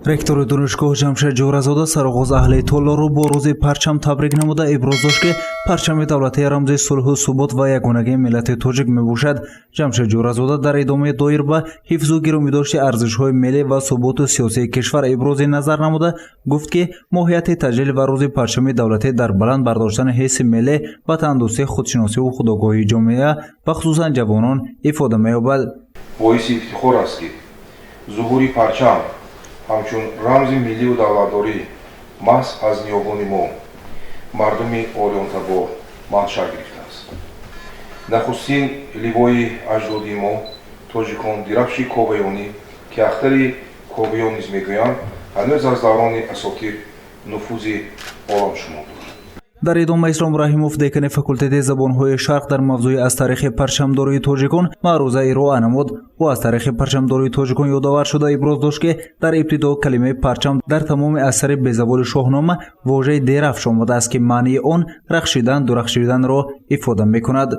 ректори донишгоҳ Ҷамшед Ҷоразода сароғоз аҳли Толлоро бо рӯзи парчам табрик намуда иброз дошт ки парчами давлатӣ рамзи сулҳу субот ва ягонагии миллати тоҷик мебошад. Ҷамшед Ҷоразода дар идома доир ба ҳифзу гиромидошти арзишҳои миллӣ ва суботу сиёсии кишвар ибрози назар намуда гуфт ки моҳияти таҷлил ва рӯзи парчами давлатӣ дар баланд бардоштани ҳисси миллӣ, ватандӯстӣ, худшиносиву худогоҳии ҷомеа ва хусусан ҷавонон ифода меёбад. боиси ифтихор аст ки зуҳури парчам ҳамчун рамзи миллию давлатдорӣ маҳз аз ниёбони мо мардуми орёнтабор маншаъ гирифтааст. нахустин ливои аҷдоди мо тоҷикон дирахши коваёнӣ ки ахтари ковиён низ мегӯянд ҳанӯз аз даврони асотир нуфузи ором шумод. дар идома Ислом Раҳимов декани факултети забонҳои шарқ дар мавзӯи аз таърихи парчамдории тоҷикон маъруза ироа намуд. ӯ аз таърихи парчамдории тоҷикон ёдовар шуда иброз дошт ки дар ибтидо калимаи парчам дар тамоми асари безаволи шоҳнома вожаи дерафш омада аст ки маънии он рахшидан, дурахшиданро ифода мекунад.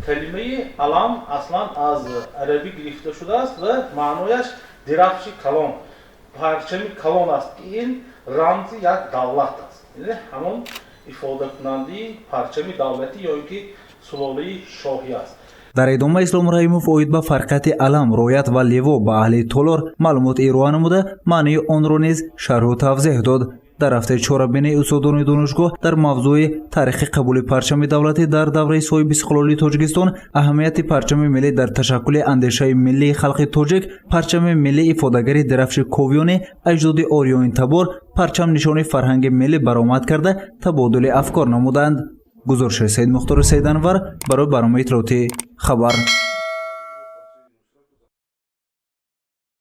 калимаи алам аслан аз арабӣ гирифта шудааст ва маънояш дирахши калон, парчами калон аст ки ин рамзи як давлат аст. ҳамон ифодакунандии парчами давлатӣ ё ин ки сулолаи шоҳӣ аст. дар идома Ислом Раҳимов оид ба фарқияти алам, роят ва лево ба аҳли Толор маълумот ироа намуда маънии онро низ шарҳу тавзеҳ дод. дар ҳафтаи чорабинии устодони донишгоҳ дар мавзӯи таърихи қабули парчами давлатӣ дар давраи соҳиби истиқлолии Тоҷикистон, аҳамияти парчами миллӣ дар ташаккули андешаи миллии халқи тоҷик, парчами миллӣ ифодагари дирахши ковиёни аҷдоди орёнтабор, парчам нишони фарҳанги миллӣ баромад карда табодули афкор намуданд. гузориши Саид Мухтори Саиданвар барои барномаи иттилоотӣ Хабар.